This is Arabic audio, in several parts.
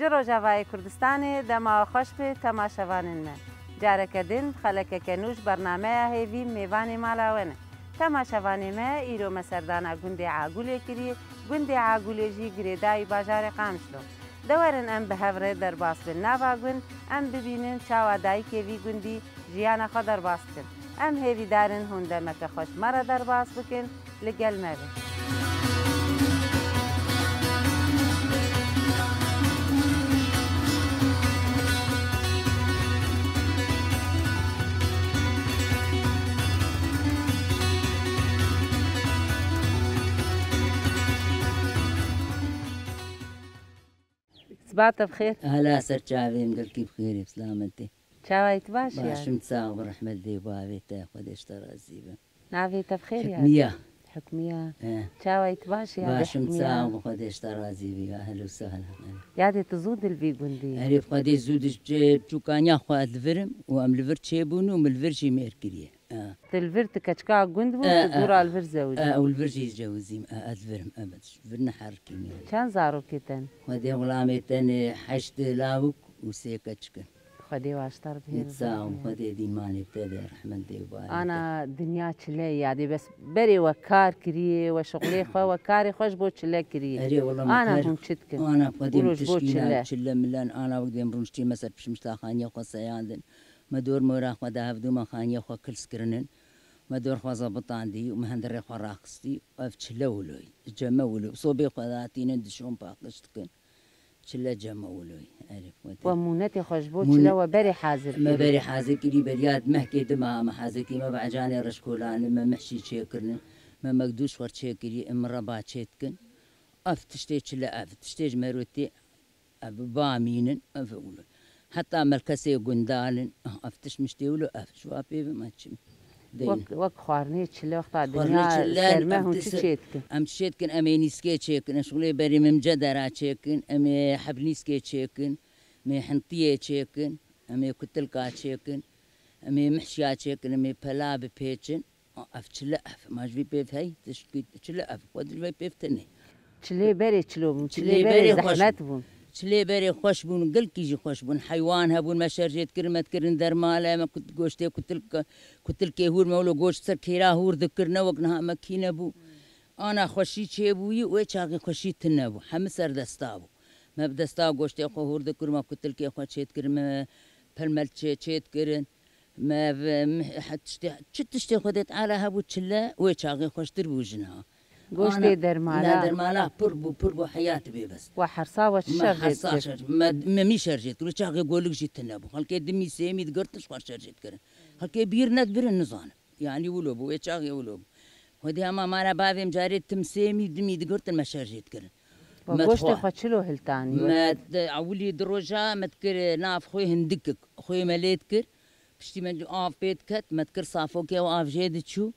جروجاوای کردستان دما خوش به تماشاوانین من جارک دین خلک کنوش برنامه هیوی میوان مالاونه تماشاوانی ما ایرو مسردانا گوندی عاگولی کری گوندی عاگولی جی گریدای بازار قامشلو دورن ام به هفره در باس به نوا گوند ام ببینن چاوادایی که وی گوندی جیانا خود در باس کن ام هیوی دارن هنده مک خوش مرا در باس بکن لگل مبین صباح بخير. هلا سر شعبي مدلكي بخير بسلامتي. شاويت باش يعني. باش متساغ برحمة الله وابي تاخذ اشترى الزيبة. نافيت بخير يعني. حكمية. حكمية. شاويت باش يعني. باش متساغ بخذ اشترى الزيبة أهلا وسهلا. يادي تزود البيجون دي. عرف قدي زود شو كان ياخذ الفرم وام الفرد شيبونه وم الفرشي ميركريه. الفرد كشكا جندو تدور الفرد زوجي. والفرشي يتجوزين الفرم أبد فرنا حركي. كان زارو كتن. قدي غلامي تاني حشت لاوك وسيكتشكن. خدي واشتر به. يتساوم خدي دي ماني بتدي رحمة الله. أنا دنيا تشلي يعني بس بري وكار كريه وشغلي خوا وكاري خوش بو تشلي كريه. أنا هم شتكن. أنا قديم تشكينا تشلي ملان أنا وقديم رونشتي مثلا بشمش لاخانيا خوا سياندن مدور مورا خوا دافدو ما خانيا خوا كل سكرنن مدور خوا زبط عندي ومهندر خوا راقصتي وفتشلولوي جمولو صوبي خوا ذاتين دشون باقشتكن تشلا جمولوي عرف ومونتي خوشبو تشلا وبري حاضر ما بري حاضر كلي برياد محكي دما ما حاضر كلي ما بعجاني رشكولان ما محشي شيكرن ما مقدوش ور شيكري امربا شيتكن افتشتي تشلا افتشتي مروتي بامينن افولو حتى ملكسي قندالن افتش مشتيولو افتش وابي ما تشم وك خوارني تشلا وقت الدنيا سرمه هون تشيتكن ام تشيتكن امي نسكي تشيكن شغلي بري ممجدرا تشيكن امي حبلي سكي تشيكن امي حنطيه تشيكن امي كتلكا تشيكن امي محشيا تشيكن امي بلا ببيتشن افتشلا ما جبي بيف هي تشكي تشلا اف ودري بيف تني تشلي بري تشلو تشلي بري زحمتهم تشلي بري خوش بون قل كيجي خوش بون حيوان هبون ما شرجت كرمت كرن درماله ما كنت غوشتي كتلك هور مولو غوشت سر كيرا هور ذكرنا وقنها مكينه بو انا خوشي تشيبوي ويچاغي خوشي تنبو حمسر دستابو ما بدستا غوشتي خو هور ذكر ما كتلك خو تشيت كرم بلمل تشيت كرن ما تشتي خدت على هبو تشلا ويچاغي خوش تربوجنها غوشتي درمالا لا درمالا بربو حياتي بي بس وحرصا وشرجت ما مي شرجت كل شاغي يقول لك جيت تنبو خلكي دمي سيمي دقرتش خوش شرجت كرن خلكي بيرنت بير النظام يعني ولوبو ويچاغي ولوبو ودي اما مانا بابي مجاري تمسيمي دمي دقرت ما شرجت كرن وغوشتي خوتشلو هلتاني ما اولي دروجا ما تكر ناف خوي هندكك خوي مليتكر بشتي من اف بيت كت ما تكر صافوكي واف جيد تشو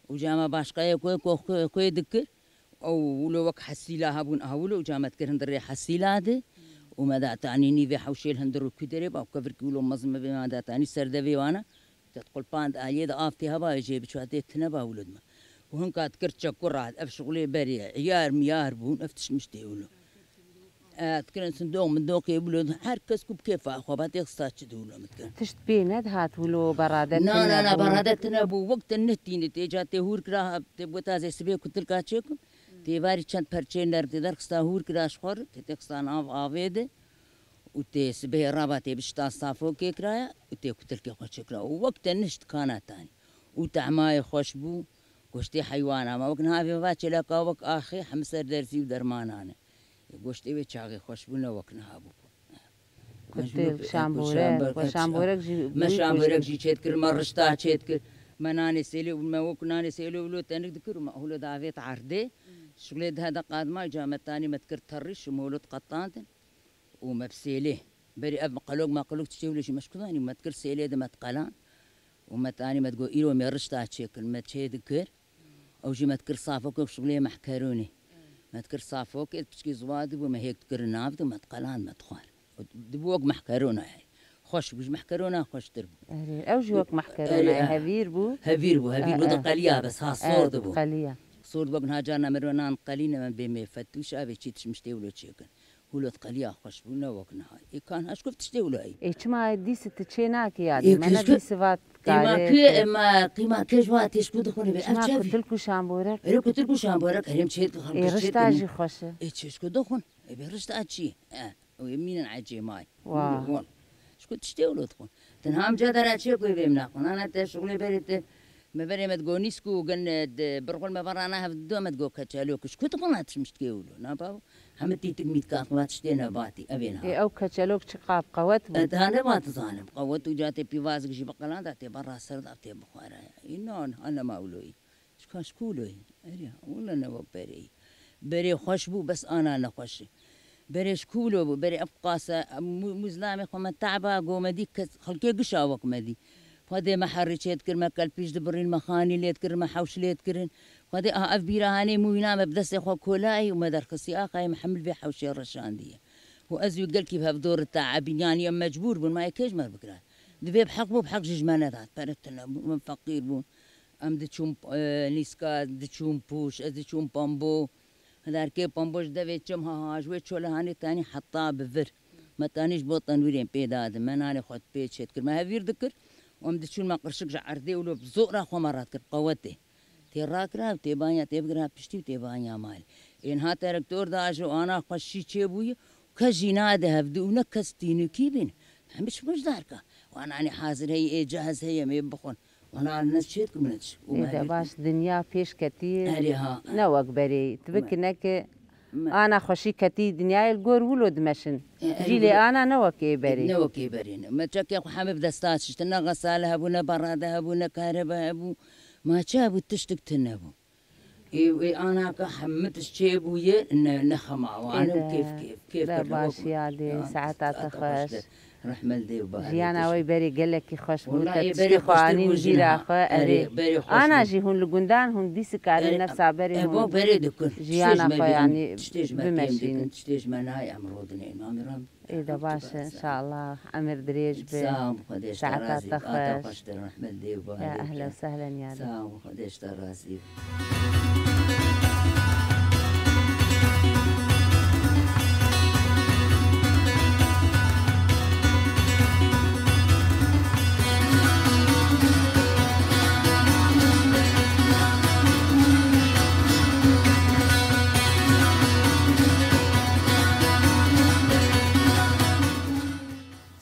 وجاما باشقايا كوي دكر او ولو وك حسيلا هابون اهولو وجاما تكر هندري حسيلا هذا وما دا تعنيني في حوشيل هندرو كدري او كفر كيلو مزم بما دا تعني سردبي وانا تدخل باند ايد افتي هبا يجي بشواتي تنبا ولدما وهن كات كرتشا كرات اف شغلي بري عيار ميار بون افتش مشتي ولو تكرن صندوق من دوق يبلو حركس كوب كيف اخو باتيك ساتش دولو متكن تشت بينات هات ولو برادت لا برادت نبو وقت النتي تيجا تهور كرا تبغى زي سبي كتل كاتشكم تيباري چند پرچه نر تدر خستا هور كرا شخور تتخسان افيد وتي سبي رابطه بشتا صافو كرايا وتي كتل كاتشكرا وقت النشت كانت ثاني وتعماي خوشبو قشتي حيوانه ما وقنها في باتش لك وق اخي حمسر درسي ودرمانانه قشتي بيتشاغي خوش بنا وقنها بو كنت شامبورك وشامبورك جي ما شامبورك جي تشتكر مرشتا تشتكر مناني سيلي وما وكناني سيلي ولو تنك ذكر ما هو دافيت عرضي شغلي هذا قادمه جامه ثاني ما تكر ترش مولود قطانت وما بسيليه بري اب قلوق ما قلوق تشتي ولا شي مشكلاني ما تكر سيلي ما تقلان وما ثاني ما تقول ايرو ما رشتا تشكل ما تشذكر او جي ما تكر صافوك شغلي محكروني ما تكر صافوك بتشكي زواد وما هيك تكر نافذ وما تقلان ما تخال دبوك محكرونه هاي خوش بوش محكرونه خوش تربو او جوك محكرونه هفير بو دقليا بس ها صور دبو قليا صور دبو نها جانا مرونان قلينا من بيمي فتوش ابي تشيتش مشتي ولو تشيكن ولد قليا خوش بونا وقنا هاي كان هاش كيف تشتي ولا إيه ما ديس تشيناك يعني ما نديس فات ما كي ما قيمة كجوات يشكو دخوني ما كنت لكو شامبورك كنت لكو شامبورك هريم شيت خم إيه رشتاجي خوشه إيه شكو دخون إيه رشتاجي ويمين عجي ماي واه شكو تشتي ولا دخون تنهام جدار أشياء كوي بيمنا أنا تشغلي بريت ما بري ما تقول نسكو جن برقول ما برانا هفدو ما تقول كتشالوك شكو تقول تمشي تقولوا ناباو همتي تقميت كاقوات تشتينا باتي أبينها إيه أو كتشالوك شقاب قوت أنا ما تظالم قوت وجاتي بيوازك شي بقلان داتي برا سرد أبتي بخارا إنه أنا ما أولوي شكولوي أريا ولا أنا بري خوشبو بس أنا نخوش بري شكولو بري أبقاسة مزلامي خما تعبا قوم ديك خلقي قشاوك مدي فهذا ما حرش يذكر ما كلبيش دبرين مخاني اللي يذكر ما حوش اللي يذكرن فهذا أفبيرا هاني مو ينام بدس يخو كولاي وما درخسي آخاي محمل في حوش الرشان دي وأزوي قال كيف هفدور التعبين يعني يوم مجبور بون ما يكيج مر بكرا دبي بحق ججمانات بارتنا من فقير بون أم دتشوم نيسكا دتشوم بوش دتشوم بامبو هذا كي بامبوش دبي تشوم هاج ويتشولا هاني تاني حطها بفر ما تانيش بوطن ويرين بيداد ما ناني خد بيت شتكر ما هفير ذكر ومدت شو ما قرشك جعردي ولو بزورة خو مرات كر قوتي تراكرا تبانيا تبغرا بشتي تبانيا مال إن ها تركتور داجو أنا خشي تشبوي كجينا ده بدون كستينو كيبين مش داركا وأنا يعني حاضر هي جاهز هي ما يبخون وأنا الناس شيتكم نتش إذا باش دنيا فيش كتير أريها نوك بري تبكنك أنا خشي كتير دنيا الجور ولد مشن جيلي أنا نوكي بري ما تشكي أخو حبيب دستات شتنا غسالة أبونا برادة أبونا كهرباء أبو ما شابو تشتك تنبو إيه أنا كحمت الشيبوية إن نخمة وأنا كيف لا باش يادي ساعات تخش رحمة دي وبارك جيانا وي بري قال لك يخش بوتا تشتخوانين جيرا خو أري أنا جي هون لقندان هون ديسك على نفسها بري هون بري دكون جيانا خو يعني بمشين تشتيج ما نهاي أمرودني أمرهم إذا باش إن شاء الله أمر دريج ساعات تخش رحمة دي وبارك يا أهلا وسهلا يا سلام خديش تراسي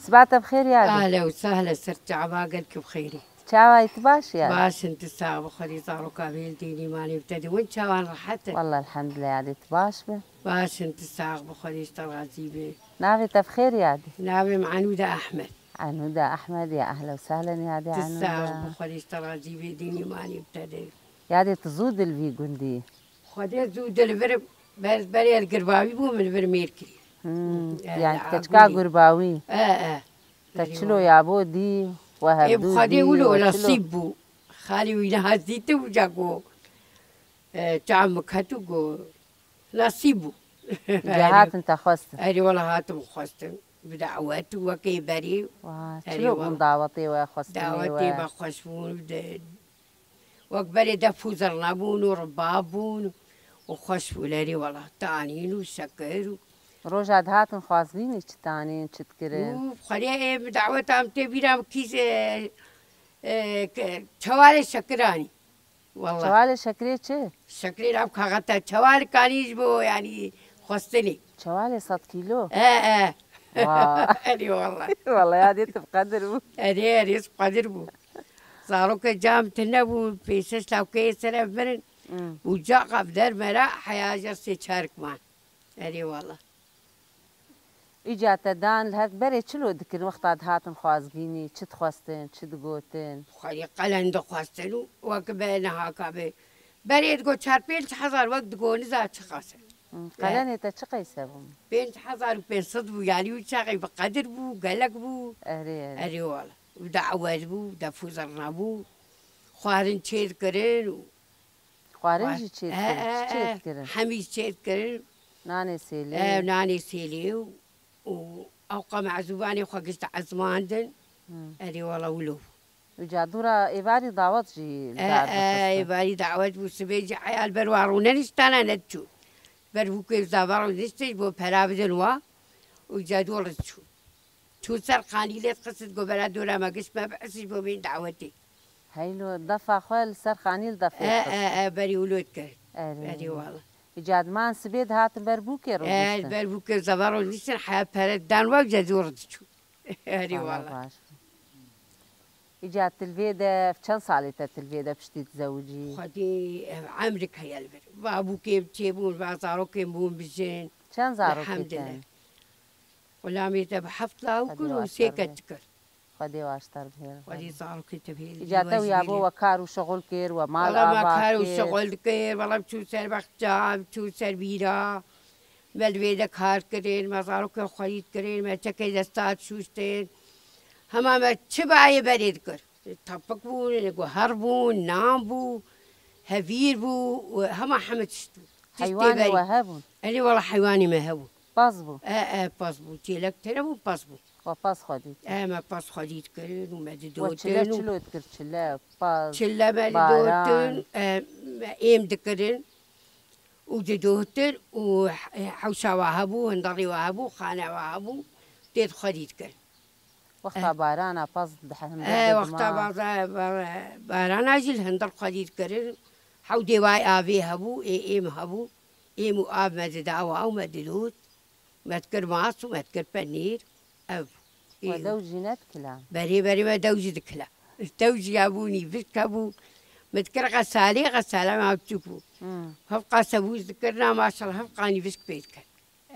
صباح بخير يا أهلا أهلا وسهلا سرت عباقلك بخيري شاواي تباش يا باش انت الساعة بخيري صاروا كامل ديني مالي ابتدي وين شاوان راحتك والله الحمد لله يا تباش به باش انت الساعة بخيري اشتغل عزيبي نافي تبخير يا نابي معنودة أحمد عنودة أحمد يا أهلا وسهلا يا دي عنودة الساعة بخيري اشتغل عزيبي ديني مالي ابتدي يا دي تزود الفي قندي خدي زود البر بري القرباوي بو من برميركي يعني تشكا قرباوي تشلو يا بو دي وهبدو خدي يقولوا نصيبو خالي وينا هزيته وجاكو تعم كاتوكو نصيبو جهات انت خست أري والله هاتم خستم بدعوات وكي بري شلو من دعوتي وخستني دعوتي بخشفون وكبري دفو زرنابون وربابون وخشفوا لري والله تانين وسكر روجاد هاتن خواصبيني تانين تشتكرين خليه بدعوات عم تبيرام كيس شوالي شكراني والله شوالي شكري چه؟ شكري راب خاطر شوالي كانيش بو يعني خستني شوالي 100 كيلو أري والله والله يا دي تبقدر بو أري بقدر بو صاروا كجام تنبو بيسس لو كيس رفرن وجا قبدر مرا حياجر سيشارك مان أري والله إجا تدان لهات بري چلو دكر وقت هاتن خوازقيني چت خواستن چت قوتن خلي قلن دو خواستن وكبينا هاكابي بري تقول 4-5,000 وقت تقول نزا چخاسن قلن تا چه قيسه بو 5,500 بو يعني وشاقي بقدر بو قلق بو أري والله ودعوات بو دفوزرنا بو خوارن چيد كرن خوارن جي چيد كرن حميد چيد كرن ناني سيلي ناني سيلي وأوقع معزوباني وخاقشت عزماندن أري والله ولو وجادورا إيباري دعوت جي إيباري دعوت بو سبيجي عيال بروارونن استانا نتشو بربوكي زبر ونستي بو برابدن وا وجدول شو سر قانيلات قصة قبلة دورة ما قش ما بحسش بو بين دعوتي هيلو دفع خوال سر خانيل دفع بري ولود كرت بري والله إيجاد مان سبيد هات بربوكي روزشتن بربوكي زبر ونستي حياة برد دان وجه دور شو بري والله إيجاد تلفيدة في كم صالة تلفيدة بشتي تزوجي؟ خدي عمرك هيا البر بابوكي بتشيبون بازاروكي بون بجين كم زاروكي الحمد لله ولا ميتا بحفلة وكل سيكتكر خدي واشتر بهير خدي زاروكي تبهير إيجاد ويا بو وكار وشغل كير ومال والله ما كار وشغل كير والله بتشو سر بختام بتشو سر بيرا بالبيدا كار كرين ما زاروكي خريد كرين ما تكي دستات شوشتين هما ما تشبعي بريد كر طبق بو نقو هربون نامبو هفير بو هما حمد شتو حيواني وهبون أنا والله حيواني ما هبو بازبو بازبو تيلك تربو بازبو وباز خديت ما باز خديت كرين وما وتشلا ددوتن تشلو تكر تشلا باز تشلا ما ددوتن ايم دكرين وددوتن وحوشا وهبو هندري وهبو خانة وهبو تيد خديت كرين وقتا بارانا باز دحهم وقتا بارانا جل هندر خديت كرين حو دواي آبي هبو ايم هبو ايم وآب ما دداوا او ما ددوت ما تكر ماس وما تكر بنير أب ودوجي نتكلام بري ما دوجي دكلا دوجي أبوني فيك أبو متكر غسالة ما بتشوفوا هبقى سبوز ذكرنا ما شاء الله هبقاني فيك بيتك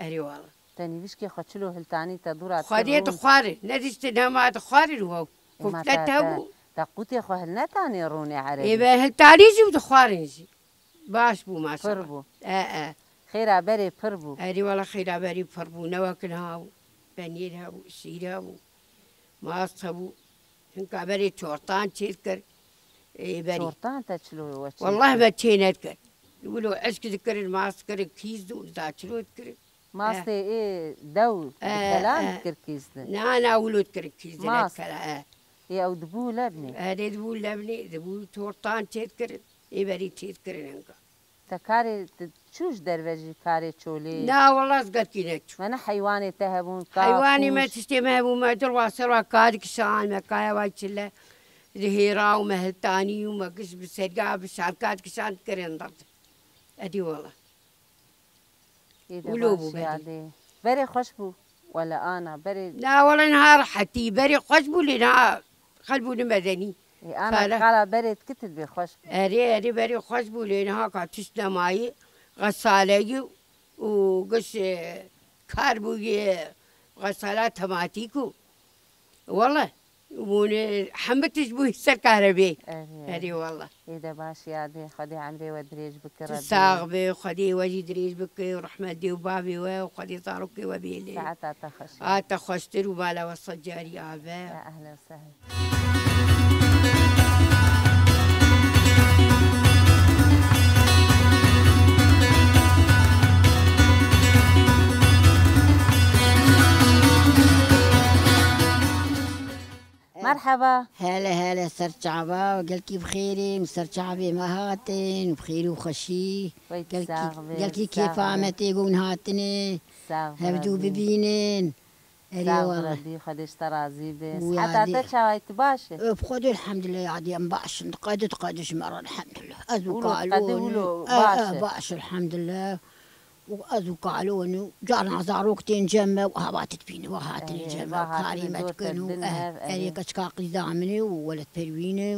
أري والله تاني فيشكي خدشلو هلتاني تدورات خديت خاري ندشت نما تخاري هو كفتت أبو تقوتي خو هلنتاني روني عربي إيه هلتاني جي وتخاري جي باش بو ما شاء الله فربو خير بري فربو أري والله خير بري فربو نواكلها بنيرها وسيرها ماس هبو هنك بري شورتان تذكر إيه بري شورتان تشلو والله ما تشين أذكر يقولوا عشك ذكر الماس كر كيس دو تشلو ذكر ماس إيه دو كلام ذكر كيس ده أنا أقول ذكر كيس ده ماس كلا إيه أو دبو لبني هذا دبو لبني دبو شورتان تذكر إيه بري تذكر هنك تكاري تشوش دروجي كاري تشولي لا والله زقت كينك وانا حيواني تهبون حيواني ما تستمع وما دروا سروا كادك شان ما كايا واجلا ظهيرا وما هلتاني وما قش بسرقا بشاركات كشان كرين ضرب ادي والله ولوبو بري خشبو ولا انا بري لا والله نهار حتي بري خشبو لنا قلبو مدني انا قال بري تكتل بخشب اري بري خشبو لنا كاتشنا ماي غسالة وقش كاربوي غسالة تماتيكو والله ون حمت تشبوه سر كهربي هذه والله إذا باش يادي خدي عمري ودريج بكرة تساغبي خدي وجي دريج بكي ورحمة دي وبابي وخدي طارقي وبيلي ساعتها تخشي تخشتر وبالا والصجاري آبا يا أهلا وسهلا مرحبا هلا سر شعبا وقلكي بخيري وسر شعبي ما هاتين وبخيري وخشي قلكي كيف عمتي قون هاتني هبدو ببينين ربي خديش ترازي بس حتى تشاوي تباشي بخدي الحمد لله عادي باش قادش مرة الحمد لله أزو باش الحمد لله وأزو قالوني جارنا زاروكتين جمع وهباتت بيني وهاتني جمع كريمة كنو أريك أشكاقي دامني وولد برويني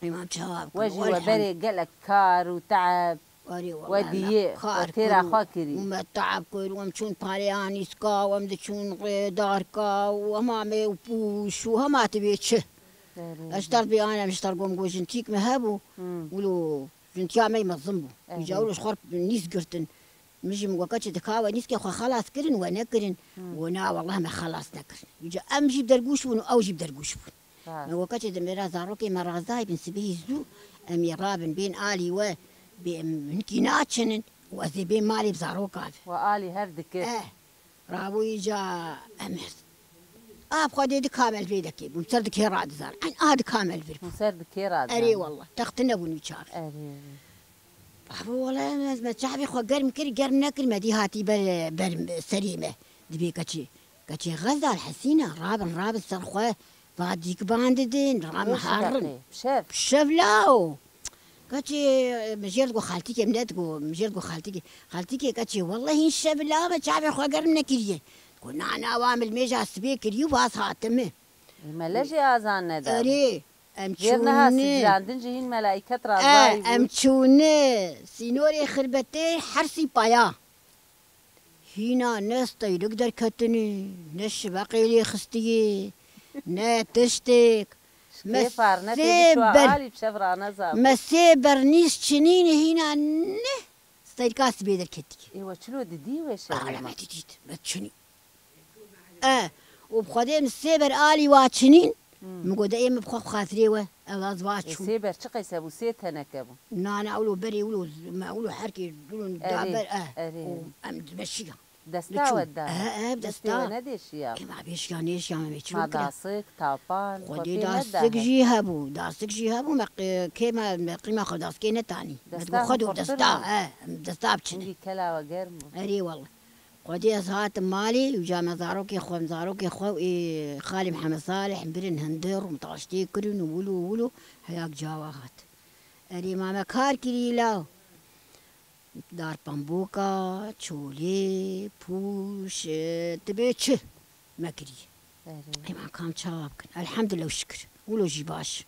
وإمام شهاب وجي وبري قالك كار وتعب ودي وتيرا خاكري وما تعب كل ومشون بارياني سكا ومدشون داركا وهمامي وبوش وهما تبيتش أشتر بي أنا مشتر قوم قوي جنتيك مهابو ولو جنتيا مي مظلمو يجاولوش خرب نيس قرتن مجي موقتش دكاوى نيسكي خو خلاص كرن وانا كرن وانا والله ما خلاص نكرن يجي امشي بدرقوش ونو اوجي بدرقوش موقتش دميرا زاروكي مرازاي بن سبيه زو اميرا بين الي و بنتي ناتشن وذي بين مالي بزاروكا والي هردك رابو يجا امس بخدي كامل في دكي مسرد راد زار عن كامل في مسرد راد اري والله تختنا بني شاف والله ما شعبي خو قرم كري قرم ناكل ما دي هاتي بر سليمة دبي كتشي غزة الحسينة رابن سرخوه بعد ديك بانددين رام حارن بشاف لاو كتشي مجيل قو خالتي منات قو مجيل قو خالتي كتشي والله الشاب لا ما شعبي خو قرم ناكل قلنا أنا وامل ميجا سبيكر يوباس هاتمه ملاجي آذان ندا أري غيرنا سجاندن جهين ملائكة رازاي أمشونه سينوري خربتي حرسي بايا هنا ناس طيرك در كتني نش باقي لي خستي نا تشتك مسيبر نيس تشنيني هنا نه ستيركاس بيدر كتك ايوه شلو دي وش على ما تجيت ما تشني وبخدي مسيبر آلي واتشنين مقود ايم بخوف خاطريوه الازواج سيبر شقي سابو سيت هنكبو انا اولو بري اولو ما اولو حركي اولو دابر ام تمشيها دستا ودا دستا نديش يا ما بيش كان ايش ما بيشوف ما داسك تابان خدي داسك جيهبو ما كيما قيمه خداس كينه تاني خدو دستا دستا بتشني كلا وقرم اري والله خدي زهات مالي وجا مزاروكي خو خالي محمد صالح برن هندر ومطاشتي كرن وولو هياك جاواهات اري ماما كار كريلا دار بامبوكا تشولي بوش تبيتش مكري ما كان شابك الحمد لله والشكر ولو جيباش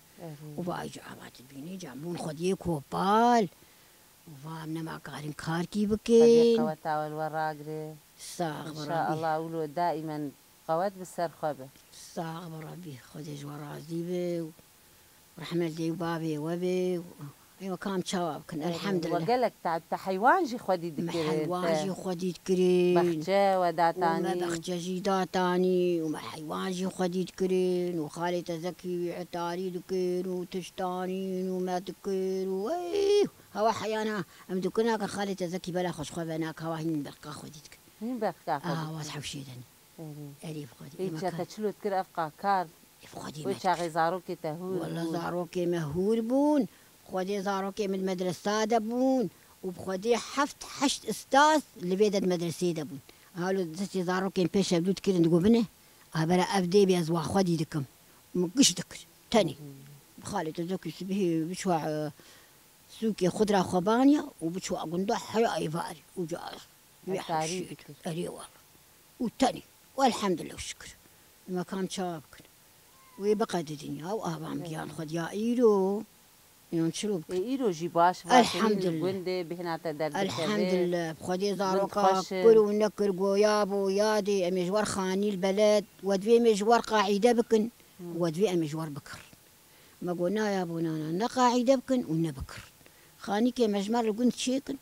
وباي جعبات بيني جنبون خدي كوبال وفامنا ما قارن كاركي بكين قوتا والوراقري صاغ ان شاء الله ولو دائما قوات بالسر خبه صاغ ربي خدي جورازي بي ورحمة دي وبابي وبي ايوه كان شباب كان الحمد لله وقال لك تعب حيوان جي خدي دكرين حيوان جي خدي دكرين بخجة وداتاني وما بخجة جي داتاني وما حيوان جي خدي دكرين وخالي تزكي عتاري دكين وتشتانين وما دكين وايوه هوا حيانا ام دكنا كان خالي تزكي بلا خوش خوبناك هوا هين بقى خدي دك مين بقى واضح وشيدن أريف خدي إيش تشلو تكر أفقا كار خدي وش عغي زاروكي تهور والله زاروكي مهور بون خدي زاروكي من المدرسة دبون وبخدي حشت استاذ اللي بيد المدرسة دبون هالو دستي زاروكي بيش بدو تكر ندقو بنه أبرا أبدي بيزوا خدي دكم مقش دكر تاني بخالي تزكي سبيه بشوع سوكي خضرة خبانية وبشوع قندوح حيا أيفاري وجاز يحشيد أري والله والتاني والحمد لله والشكر ما كان شابك ويبقى الدنيا وأبام بيان خد يا إيرو ينشلوك إيرو جيباش الحمد لله الحمد لله بخدي زاروكا كلو نكر قويابو يادي مجوار خاني البلد ودفي مجوار قاعدة بكن ودفي مجوار بكر ما قلنا يا بونانا نقاعدة بكن ونبكر خانيكي مجمر قلت شيكن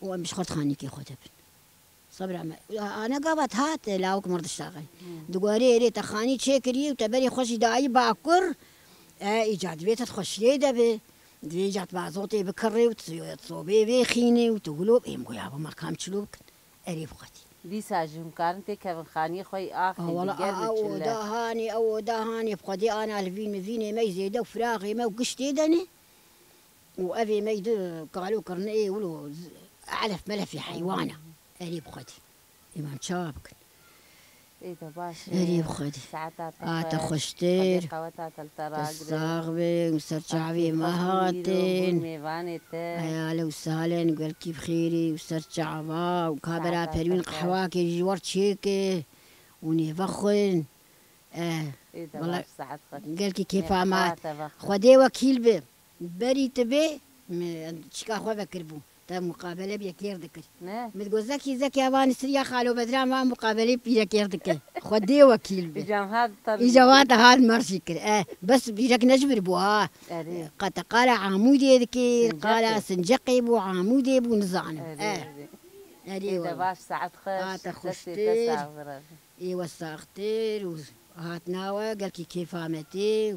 ومش خد خانيكي خدبن صبر انا قابت هات لاوك مرض اشتغل دقوري ري تخاني تشيكري وتبري خوشي داعي باكر ايجاد بيت تخش لي دبي ديجات بعضوتي بكري وتصوبي بيخيني وتقولوا يمكو يا ابو ما كام تشلوك اريف خدي دي ساجم كارنتي كيف خاني خوي اخي والله او دهاني بقدي انا الفين فيني ما يزيد وفراغي ما وقشتي دني وابي ما يد قالوا كرني ولو علف ملفي حيوانه أريب خدي إيمان شابك إذا باش أريب خدي خشتير الصاغبي وسرچعبي مهاتين يا لو سالين قال كيف خيري وسرچعبا وكابرا بريون قحواكي جوار تشيكي ونفخن والله قال كيف عمات خدي وكيل بي بري تبي شكا خوا بكربو تا مقابله بيكير دكر متقول زكي ابان سريا خالو بدرا ما مقابله بيكير دكر خدي وكيل بي اجابات هذا مرشكر بس بيجك نجبر بوها قد قال عمودي ذكر قال سنجقي بو عمودي بو نزعن اذا باش ساعه خش ايوا ساختير وهات ناوى قال كيف عملتي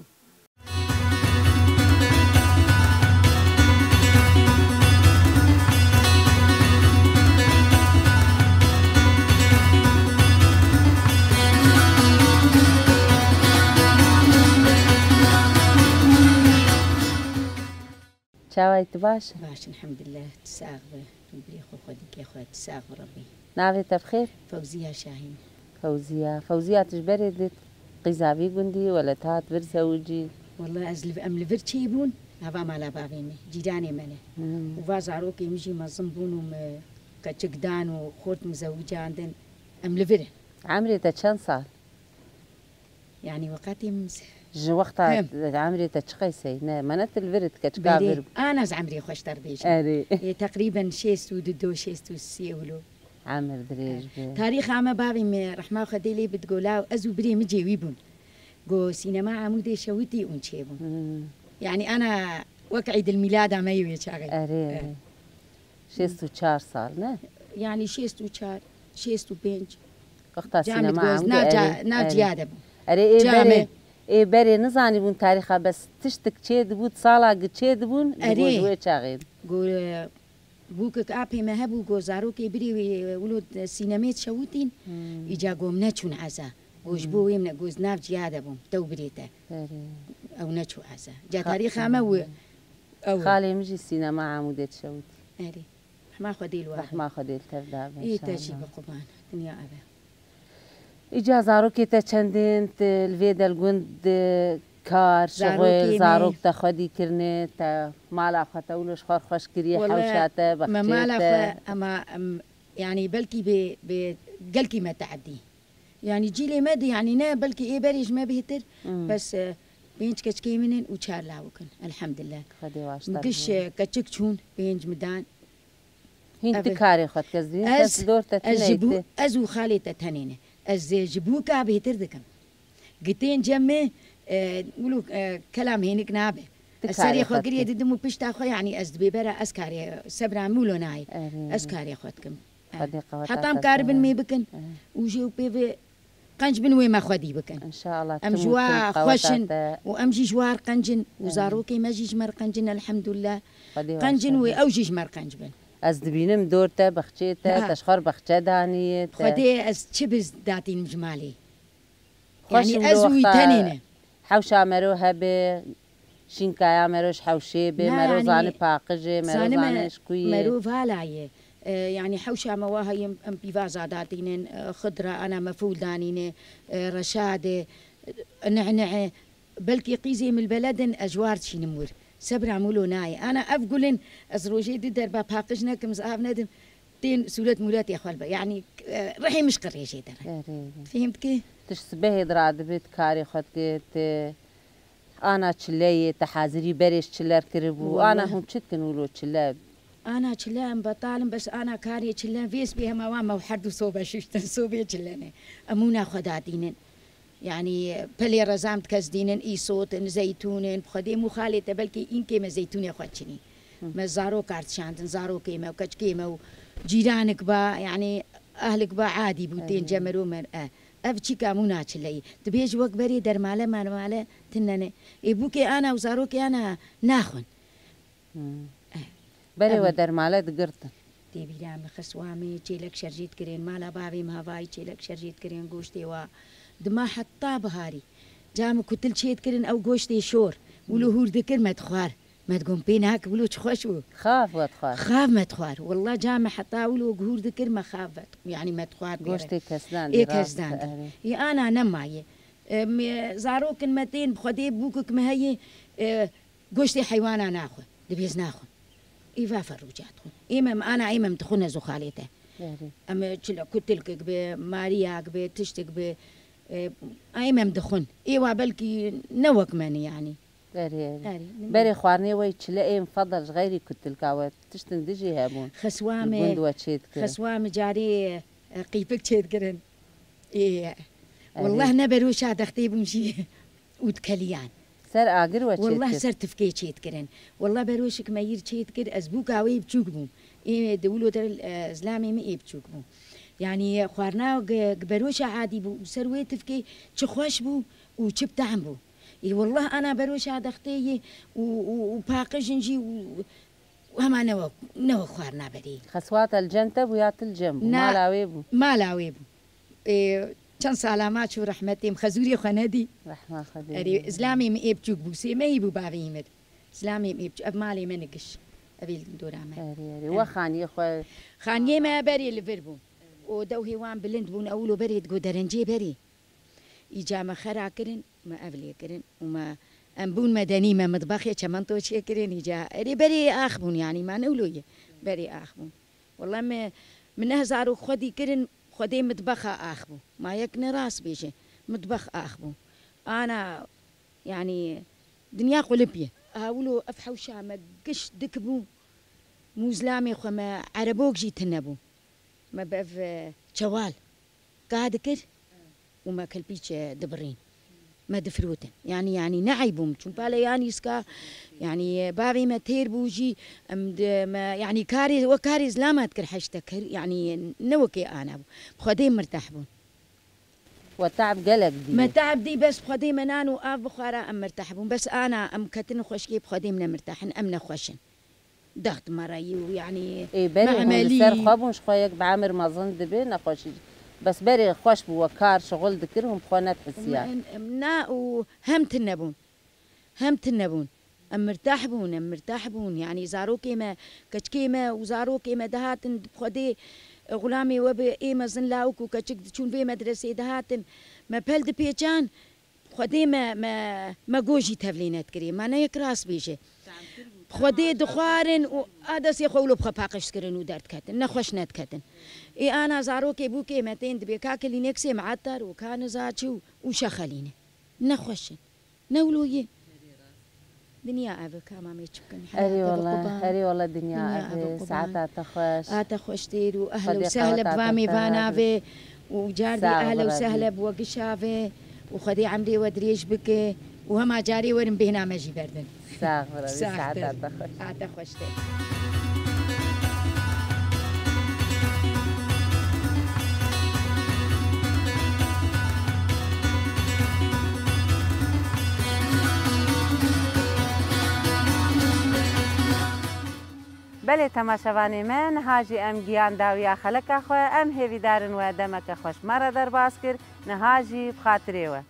چاوایت باشە باش الحمد لله تساغ بری خۆ خۆدیکێ خۆ تساغ ڕەبی ناوێتە بخێر فەوزیە شاهین فەوزیاتش بەرێ دێت قیزاوی گوندی وەلە تات ورسەوجی والله ئەم لەڤر چی بوون هەوا مالا باوێنێ جیرانێ منێ ووا زارۆکێ مژی مەزم بوون و کەچکدان و خۆرتم زەوجاندن ئەم لەڤرە عمرێتە چەند ساڵ يعني وقتي ji wexta عمرێتە چ قەیسەی نە منەت الورت کەچکابر أنا عمري خوش تربيش تقريبا 62 63 ولو عمر درێژ بێ تاريخ عمە باوی ڕحما خەدەی لێ بتگۆلا ئەزوو برێ مجێوی بوون گۆ سینەما عمودێ شەوتی اون چێ بوون يعني أنا وەک عید الميلاد مەیوێ چاغی ئەرێ 64 ساڵ نە يعني 64 65 وەختا ناو جیادە بوو ئەرێ ئێ بەرێ نزانی بوون تاریخا بەس تشتێک چێ دەبوو ساڵا گچێ دەبوون ئەرێ چاغێن بووکە ئاپێمە هەبوو گۆزارۆکێ بری ولۆ سینەمێت شەوتین ئیجا گۆم نەچوون عەزا گۆش بۆ وێم نە گۆز ناو جیادە بووم دەو برێتە ئەو نەچوو عەزا جا تاریخ ئەمە خاڵێ مژی سینەما عمودێت شەوتی ئەرێ حما خۆدێل ڕحما خۆدێل تەردا ئیتەژی بە قوبان دنیا ئەبێ ئیجا زارۆکێتە چەندێن لێ دەلگوند کار زارۆک تە خۆدیکردنێت تە مالا خۆتە ولش خۆر خۆشکردی حەوشاتە ئەمە يعني بەلکی بێ گەلکی مەتەعەدی يعني جیلێ مەدی يعني نە بەلکی ئێ بەریش مە بێتر بەس پێنج کەچکەی منن و چار لاوکن الحەمدلله گشت کەچک چوون پێنج مدان هین کارێ خۆت کەس ئەز و خاڵێتە تەنێنێ ئەس ji بوو کا بهتر دکەم گتێن جەمێ ولو کەلام هێنێک نابێ سەری خۆگریە ددم و پشتا خۆ یعنی ئەس دبێبەرە ئەس کارێ سەبران مولۆ نایە ئەس کارێ خۆ دکەم حتام کار بن مێ بکەن وژێ و پێ قەنج بن وێمە خۆدی بکەن ئەم ژوا خۆشن و ئەمژی ژوار قەنجن و زارۆکەی مەژی ژمەر قەنجن الحەمدولله قەنجن وێ ئەوژی ژمەر قەنج بن ئەس دبینم دۆرتە بەخچێتە تەشخۆر بەخچە دانیێت خودێ ئەس چ بز داتین ژمالی ئەزوی تەنێنە حەوشا مەرۆ هەبێ شینکایا مەرۆش حەوشێ بێ مەرۆزانە پاقژێ مەرۆزانشکوی مەرۆڤ هالایە يعني حوشا مواهي ام بيفازا داتينن خضرة انا مفول دانينه رشاده نعنعه بلكي قيزي من البلد اجوار شي نمور صبر عملو ناي انا افقلن ازروجي دي دربا باقجنا كم زعاف ندم تين سولة مولات يا خالبه يعني رحي مش قريشي در فهمت كي تشبه دراد بيت كاري خدت انا تشلي تحازري بريش تشلر كربو انا هم تشتكن ولو تشلاب أنا تشلان بطالم بس أنا كاري تشلان فيس بها موامة وحردو صوبة شفتن صوبة تشلانة أمونا خداتينن يعني بلي رزامت كزدينن إي صوتن زيتونن بخدي مخالطة بلكي إن كيما زيتونة خواتشني ما زارو كارت شانتن زارو كيما وكاش كيما وجيرانك با يعني أهلك با عادي بوتين جمرو من أفتشي كامونا تشلي تبيج وقت بري درمالة مالة تنني إبوكي أنا وزاروكي أنا ناخن بەرێ وە دەرمالە دگرتن تێبیرامە خەسوامی چێلەک شەرژیت کرێن مالا باوی ماڤای چێلەک شەرژیت کرێن گۆشتێوە دما حتا بەهاری جامە کوتل چێت کردن ئەو گۆشتێ شۆر ولو هور دکرد مەتخوار مەدگۆم پێ ناکە ولو چ خۆش بوو خاف مەتخوار والله جامە حتا ولو هور دکرد مە خافت یعنی مەتخوار گۆشتێ کەسدان ئێ کەسدان ئانا نەمایە زارۆکن مەتێن بخۆدێ بووککمە هەیە گۆشتی حیوانە ناخۆ دەبێز ناخۆ إيفا فروجاتهم أنا إمام تخون زخالته أما تشلا كتلك بماريا بتشتك ب إمام دخون إيوا بلكي نوك مني يعني بري خوارني وي تشلا إيه مفضل غيري كتلك أو تشتن دجي هابون خسوام جاري قيبك تشيد كرن إيه والله نبروش هذا اختيب مشي وتكليان سر آگر و والله سر تفكي چیت کرن والله بروشك ماير چیت كر از بو قاوي بچوك بو اي دولو در اسلامي مي بچوك بو يعني خوارنا بروش عادي بو سر وي تفكي چ خوش بو و چ بتعم بو اي والله انا بروش هذا اختي و باقجنجي وهما نو خوارنا بدي خسوات الجنة ويات الجنب مالاوي بو چند سلامات شو رحمتي مخزوري خنادي رحمة خدي اري اسلامي مي بچوك بو سي مي بو باوي مد زلامي ميبج أب مالي منقش أبي دورا ما وخاني خو خانيه ما بري الفيربو ودو هيوان بلند بون أولو بري تقو درنجي بري إيجا ما خرا كرن ما أبلي كرن وما أمبون مدني ما مطبخي كمان توشي كرن إيجا بري آخبون يعني ما نقولوه بري آخبون والله ما من هزارو خدي كرن خدي مطبخة آخبو ما يكن راس بيشي مطبخ آخبو أنا يعني دنيا قلبية أولو أفحوشا ما قش دكبو موزلامي خو ما عربوك جيت النبو ما بقف شوال قاعد كر وما كلبيش دبرين ما دفروتن يعني نعيبهم شو بالا يعني سكا يعني بابي ما تير بوجي ما يعني كاري وكاري زلامات كر حشتكر يعني نوكي انا بخديم مرتاح بون وتعب قلق دي ما تعب دي بس بخديم انا واف بخارا ام مرتاح بون بس انا ام كتن خوشكي بخديمنا مرتاحن امنا خوشن ضغط مري ويعني اي بري سر خابونش خويك بعمر ما ظن دبي نخوشي بس بري خوش بو وكار شغل دكرهم بخونات حسيان نا وهم تنبون ام مرتاح بون يعني زاروكي ما كشكي ما وزاروكي ما دهاتن بخدي غلامي وبي اي ما زن لاوك وكشك تشون في مدرسه دهاتن ما بلد بيجان خدي ما جوجي تفلينات كريم ما يكراس بيجي خدي دخارن وهذا سيخولو بخباقش كرن ودارت كاتن نخوشنات كاتن اي انا زاروكي بوكي متين دبي كاكلي نكسي معطر وكان زاتشو وشخلينه نخوشن نولويه دنيا ابي كما ما يتشكن هري والله دنيا ابي ساعات اتخوش تير واهلا وسهلا بفامي فانافي وجاردي اهلا وسهلا بوقشافي وخدي عمري ودريش بك وهما جاري ورم بهنا ماجي بردن ساعات اتخوش تير بله تماشاوانی من هاجی ام گیان داویا خلق خو ام هیوی دارن و دمک خوش مرا در باز کر نهاجی بخاطره و